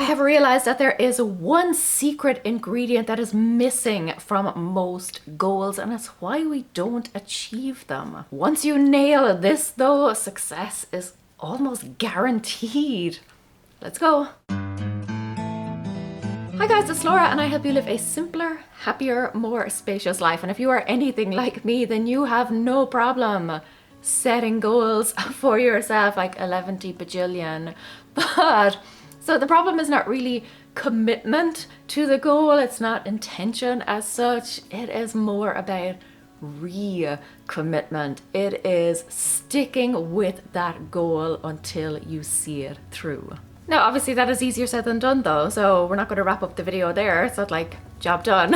have realized that there is one secret ingredient that is missing from most goals, and it's why we don't achieve them. Once you nail this though, success is almost guaranteed. Let's go. Hi guys, it's Laura and I help you live a simpler, happier, more spacious life. And if you are anything like me, then you have no problem setting goals for yourself, like 11 bajillion. But so the problem is not really commitment to the goal, it's not intention as such, it is more about recommitment. It is sticking with that goal until you see it through. Now, obviously that is easier said than done though, so we're not going to wrap up the video there. It's not like, job done.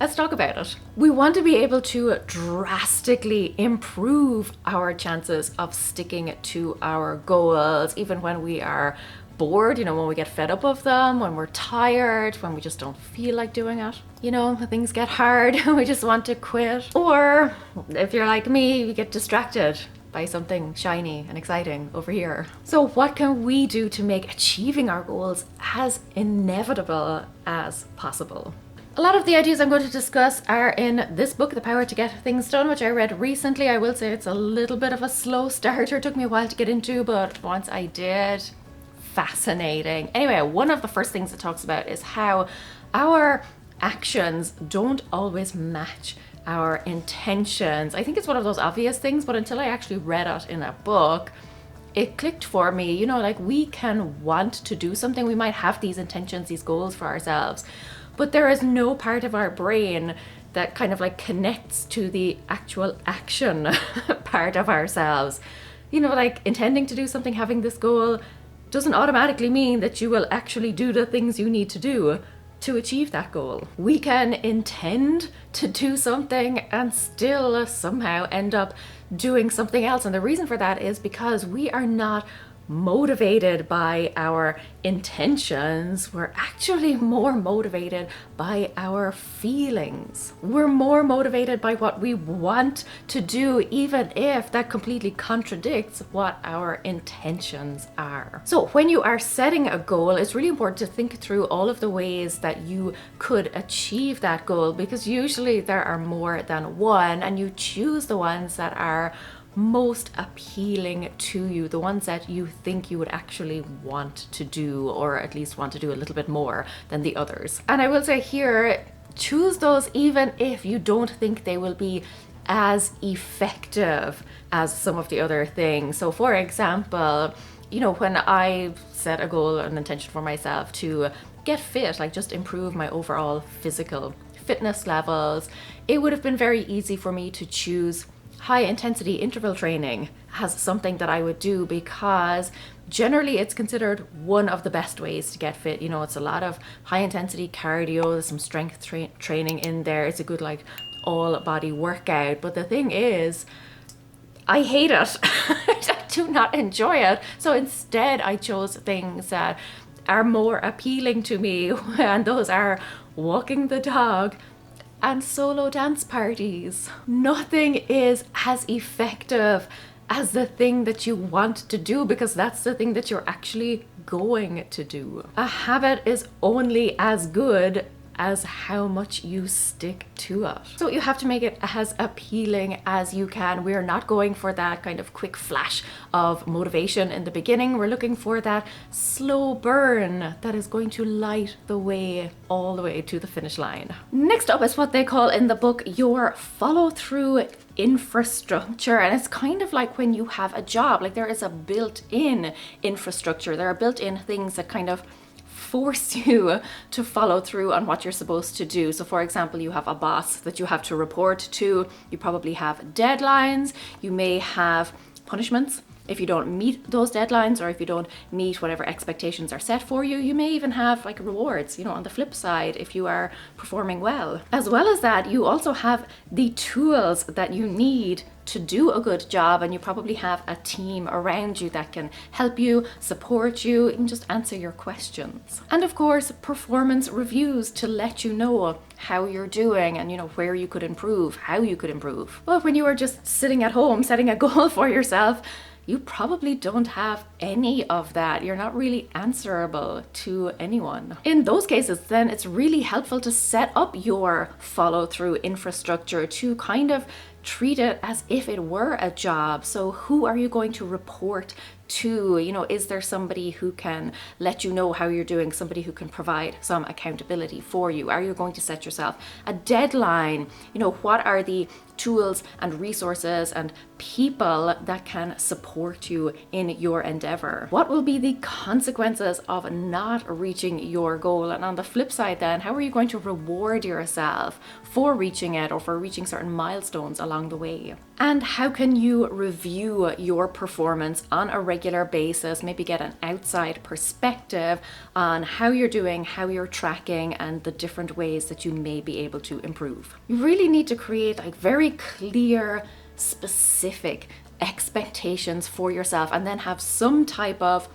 Let's talk about it. We want to be able to drastically improve our chances of sticking to our goals, even when we are bored, you know, when we get fed up of them, when we're tired, when we just don't feel like doing it. You know, when things get hard, we just want to quit. Or if you're like me, you get distracted by something shiny and exciting over here. So what can we do to make achieving our goals as inevitable as possible? A lot of the ideas I'm going to discuss are in this book, The Power to Get Things Done, which I read recently. I will say it's a little bit of a slow starter. It took me a while to get into, but once I did, fascinating. Anyway, one of the first things it talks about is how our actions don't always match our intentions. I think it's one of those obvious things, but until I actually read it in a book, it clicked for me. You know, like we can want to do something, we might have these intentions, these goals for ourselves, but there is no part of our brain that kind of like connects to the actual action part of ourselves. You know, like intending to do something, having this goal doesn't automatically mean that you will actually do the things you need to do to achieve that goal. We can intend to do something and still somehow end up doing something else. And the reason for that is because we are not motivated by our intentions. We're actually more motivated by our feelings. We're more motivated by what we want to do, even if that completely contradicts what our intentions are. So when you are setting a goal, it's really important to think through all of the ways that you could achieve that goal, because usually there are more than one, and you choose the ones that are most appealing to you, the ones that you think you would actually want to do, or at least want to do a little bit more than the others. And I will say here, choose those even if you don't think they will be as effective as some of the other things. So for example, you know, when I set a goal, an intention for myself to get fit, like just improve my overall physical fitness levels, it would have been very easy for me to choose high intensity interval training as something that I would do, because generally it's considered one of the best ways to get fit. You know, it's a lot of high intensity cardio, there's some strength training in there. It's a good like all body workout. But the thing is, I hate it. I do not enjoy it. So instead I chose things that are more appealing to me, and those are walking the dog and solo dance parties. Nothing is as effective as the thing that you want to do, because that's the thing that you're actually going to do. A habit is only as good as how much you stick to it. So you have to make it as appealing as you can. We're not going for that kind of quick flash of motivation in the beginning. We're looking for that slow burn that is going to light the way all the way to the finish line. Next up is what they call in the book your follow-through infrastructure. And it's kind of like when you have a job, like there is a built-in infrastructure. There are built-in things that kind of force you to follow through on what you're supposed to do. So for example, you have a boss that you have to report to, you probably have deadlines, you may have punishments if you don't meet those deadlines, or if you don't meet whatever expectations are set for you. You may even have like rewards, you know, on the flip side, if you are performing well. As well as that, you also have the tools that you need to do a good job, and you probably have a team around you that can help you, support you, and just answer your questions. And of course, performance reviews to let you know how you're doing and, you know, where you could improve, how you could improve. But when you are just sitting at home setting a goal for yourself, you probably don't have any of that. You're not really answerable to anyone. In those cases, then it's really helpful to set up your follow-through infrastructure to kind of treat it as if it were a job. So who are you going to report to? You know, is there somebody who can let you know how you're doing, somebody who can provide some accountability for you? Are you going to set yourself a deadline? You know, what are the tools and resources and people that can support you in your endeavor? What will be the consequences of not reaching your goal? And on the flip side then, how are you going to reward yourself for reaching it or for reaching certain milestones along the way? And how can you review your performance on a regular basis, maybe get an outside perspective on how you're doing, how you're tracking, and the different ways that you may be able to improve? You really need to create like very clear, specific expectations for yourself, and then have some type of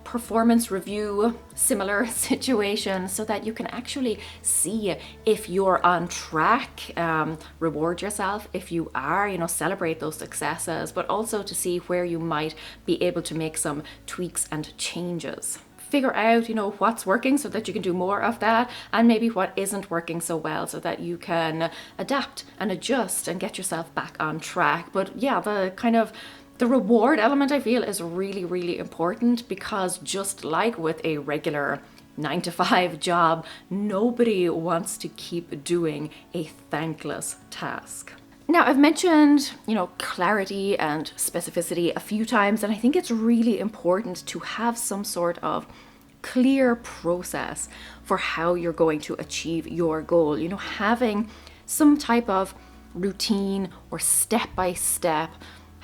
performance review, similar situation, so that you can actually see if you're on track, reward yourself if you are, you know, celebrate those successes, but also to see where you might be able to make some tweaks and changes. Figure out, you know, what's working so that you can do more of that, and maybe what isn't working so well so that you can adapt and adjust and get yourself back on track. But yeah, the reward element, I feel, is really, really important, because just like with a regular 9-to-5 job, nobody wants to keep doing a thankless task. Now, I've mentioned, you know, clarity and specificity a few times, and I think it's really important to have some sort of clear process for how you're going to achieve your goal. You know, having some type of routine or step-by-step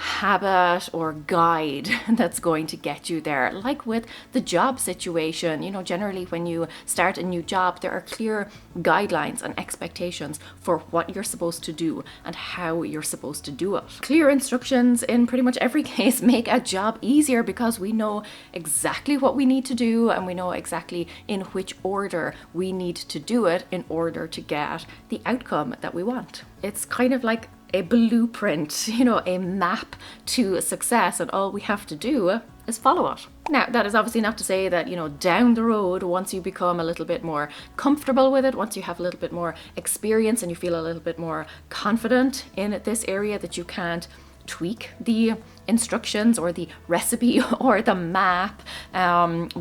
habit or guide that's going to get you there. Like with the job situation, you know, generally when you start a new job, there are clear guidelines and expectations for what you're supposed to do and how you're supposed to do it. Clear instructions in pretty much every case make a job easier, because we know exactly what we need to do and we know exactly in which order we need to do it in order to get the outcome that we want. It's kind of like a blueprint, you know, a map to success, and all we have to do is follow it. Now, that is obviously not to say that, you know, down the road, once you become a little bit more comfortable with it, once you have a little bit more experience and you feel a little bit more confident in this area, that you can't tweak the instructions or the recipe or the map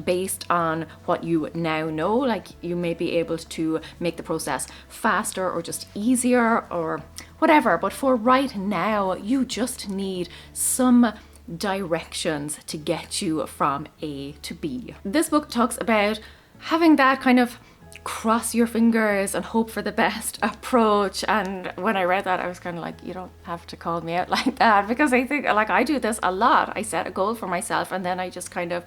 based on what you now know. Like, you may be able to make the process faster or just easier or whatever, but for right now, you just need some directions to get you from A to B. This book talks about having that kind of cross your fingers and hope for the best approach, and when I read that, I was kind of like, you don't have to call me out like that, because I think, like, I do this a lot. I set a goal for myself and then I just kind of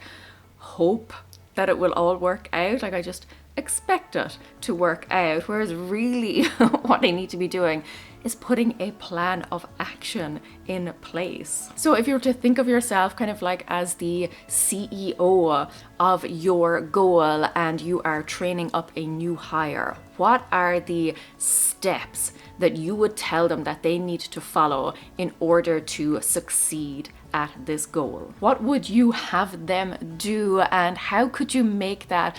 hope that it will all work out. Like, I just expect it to work out, whereas really what I need to be doing is putting a plan of action in place. So if you were to think of yourself kind of like as the CEO of your goal and you are training up a new hire, what are the steps that you would tell them that they need to follow in order to succeed at this goal? What would you have them do, and how could you make that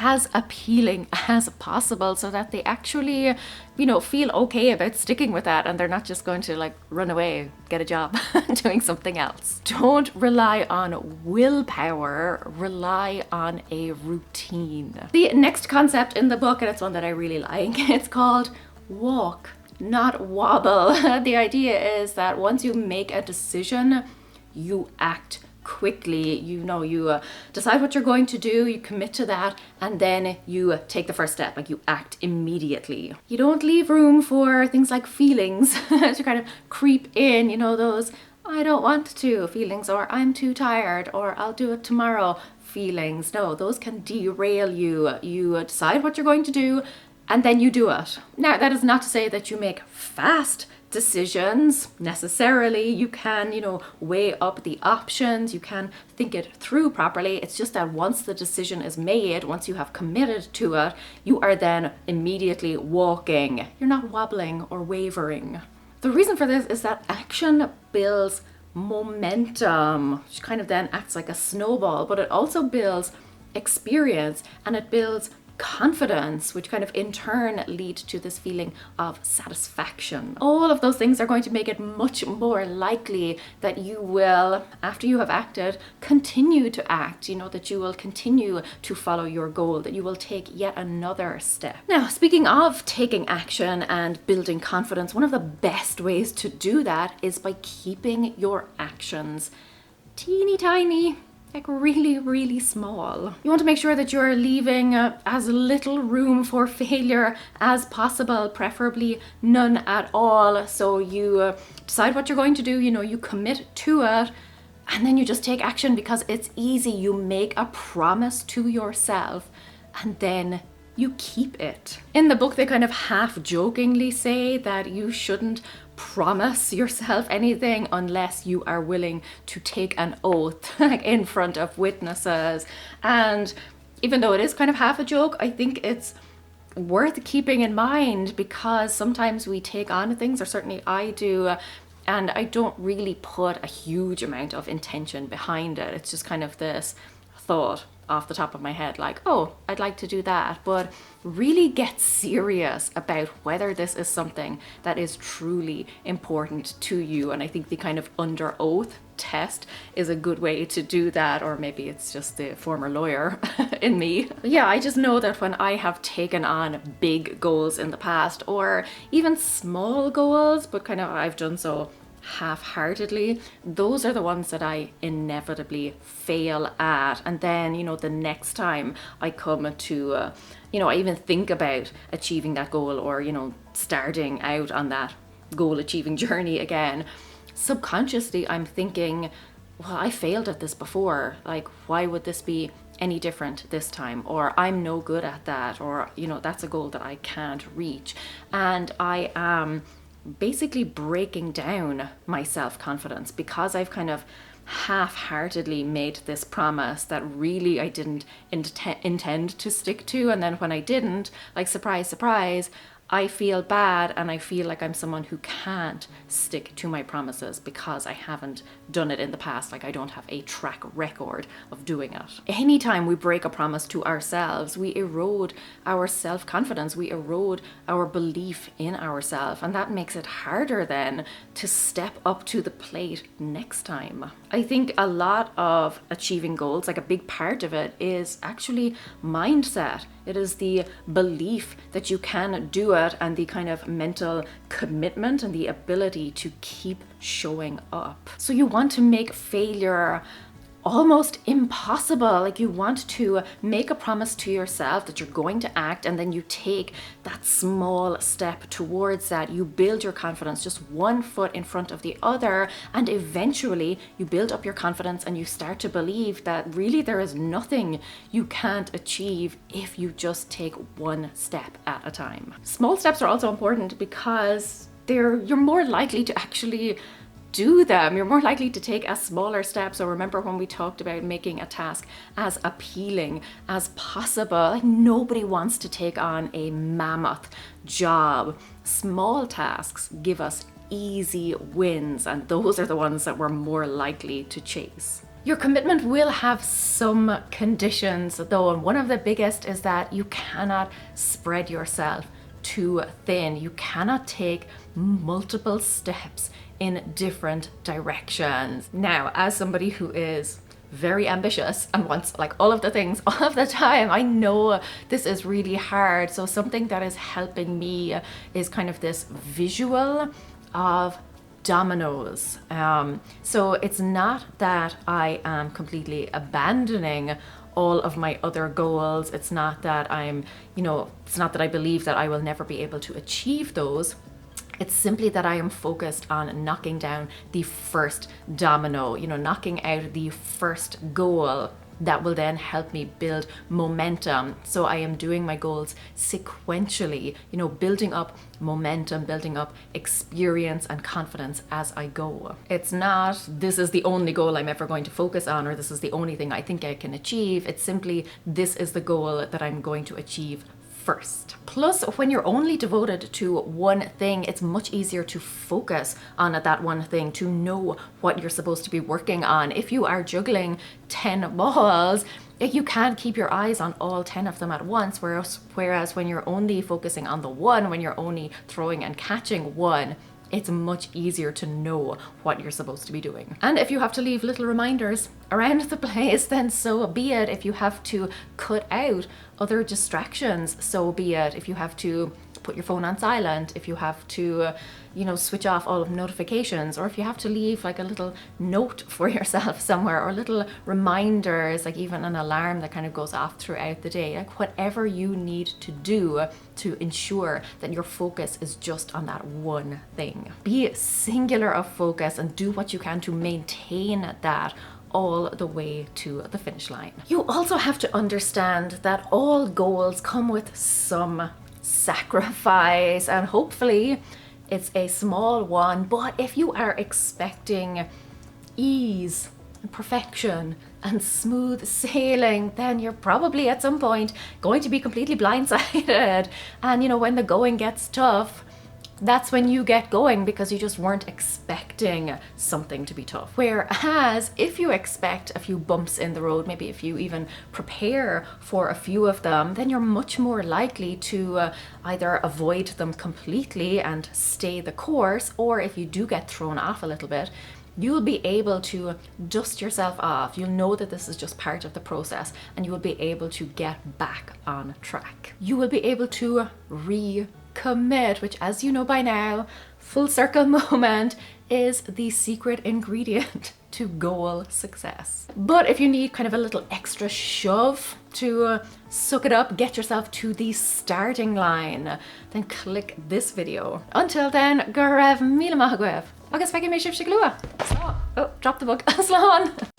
as appealing as possible so that they actually, you know, feel okay about sticking with that and they're not just going to like run away, get a job doing something else? Don't rely on willpower, rely on a routine. The next concept in the book, and it's one that I really like, it's called walk, not wobble. The idea is that once you make a decision, you act quickly. You know, you decide what you're going to do, you commit to that, and then you take the first step. Like, you act immediately. You don't leave room for things like feelings to kind of creep in, you know, those I don't want to feelings, or I'm too tired, or I'll do it tomorrow feelings. No, those can derail you. You decide what you're going to do and then you do it. Now, that is not to say that you make fast decisions necessarily. You can, you know, weigh up the options, you can think it through properly. It's just that once the decision is made, once you have committed to it, you are then immediately walking. You're not wobbling or wavering. The reason for this is that action builds momentum, which kind of then acts like a snowball, but it also builds experience and it builds confidence, which kind of in turn lead to this feeling of satisfaction. All of those things are going to make it much more likely that you will, after you have acted, continue to act, that you will continue to follow your goal, that you will take yet another step. Now, speaking of taking action and building confidence, one of the best ways to do that is by keeping your actions teeny tiny. Like really, really small. You want to make sure that you're leaving as little room for failure as possible, preferably none at all. So you decide what you're going to do, you commit to it, and then you just take action because it's easy. You make a promise to yourself and then you keep it. In the book, they kind of half jokingly say that you shouldn't promise yourself anything unless you are willing to take an oath like in front of witnesses. And even though it is kind of half a joke, I think it's worth keeping in mind because sometimes we take on things, or certainly I do, and I don't really put a huge amount of intention behind it. It's just kind of this thought off the top of my head, like, oh, I'd like to do that. But really get serious about whether this is something that is truly important to you. And I think the kind of under oath test is a good way to do that, or maybe it's just the former lawyer in me. But yeah, I just know that when I have taken on big goals in the past, or even small goals, but kind of I've done so half-heartedly, those are the ones that I inevitably fail at. And then, the next time I come to, I even think about achieving that goal, or, starting out on that goal achieving journey again, subconsciously I'm thinking, well, I failed at this before. Like, why would this be any different this time? Or I'm no good at that, or, that's a goal that I can't reach. And I am basically breaking down my self-confidence because I've kind of half-heartedly made this promise that really I didn't intend to stick to. And then when I didn't, like, surprise, surprise, I feel bad and I feel like I'm someone who can't stick to my promises because I haven't done it in the past. Like, I don't have a track record of doing it. Anytime we break a promise to ourselves, we erode our self-confidence, we erode our belief in ourselves, and that makes it harder then to step up to the plate next time. I think a lot of achieving goals, like a big part of it, is actually mindset. It is the belief that you can do it, and the kind of mental commitment and the ability to keep showing up. So you want to make failure almost impossible. Like, you want to make a promise to yourself that you're going to act, and then you take that small step towards that. You build your confidence just one foot in front of the other, and eventually you build up your confidence and you start to believe that really there is nothing you can't achieve if you just take one step at a time. Small steps are also important because you're more likely to actually do them. You're more likely to take a smaller step. So remember when we talked about making a task as appealing as possible? Like, nobody wants to take on a mammoth job. Small tasks give us easy wins, and those are the ones that we're more likely to chase. Your commitment will have some conditions though, and one of the biggest is that you cannot spread yourself too thin. You cannot take multiple steps in different directions. Now, as somebody who is very ambitious and wants like all of the things all of the time, I know this is really hard. So something that is helping me is kind of this visual of dominoes. So it's not that I am completely abandoning all of my other goals. It's not that it's not that I believe that I will never be able to achieve those. It's simply that I am focused on knocking down the first domino, knocking out the first goal that will then help me build momentum. So I am doing my goals sequentially, building up momentum, building up experience and confidence as I go. It's not, this is the only goal I'm ever going to focus on, or this is the only thing I think I can achieve. It's simply, this is the goal that I'm going to achieve first. Plus, when you're only devoted to one thing, it's much easier to focus on that one thing, to know what you're supposed to be working on. If you are juggling 10 balls, you can't keep your eyes on all 10 of them at once, whereas when you're only focusing on the one, when you're only throwing and catching one, it's much easier to know what you're supposed to be doing. And if you have to leave little reminders around the place, then so be it. If you have to cut out other distractions, so be it. If you have to put your phone on silent, if you have to, switch off all of notifications, or if you have to leave like a little note for yourself somewhere, or little reminders, like even an alarm that kind of goes off throughout the day, like whatever you need to do to ensure that your focus is just on that one thing. Be singular of focus and do what you can to maintain that all the way to the finish line. You also have to understand that all goals come with some sacrifice, and hopefully it's a small one, but if you are expecting ease and perfection and smooth sailing, then you're probably at some point going to be completely blindsided. And when the going gets tough, that's when you get going, because you just weren't expecting something to be tough. Whereas if you expect a few bumps in the road, maybe if you even prepare for a few of them, then you're much more likely to either avoid them completely and stay the course, or if you do get thrown off a little bit, you'll be able to dust yourself off. You'll know that this is just part of the process, and you will be able to get back on track. You will be able to recommit, which, as you know by now, full circle moment, is the secret ingredient to goal success. But if you need kind of a little extra shove to suck it up, get yourself to the starting line, then click this video. Until then, go raibh míle maith agaibh. Agus feicim mé sibh sé glua. Oh, drop the book. Slán.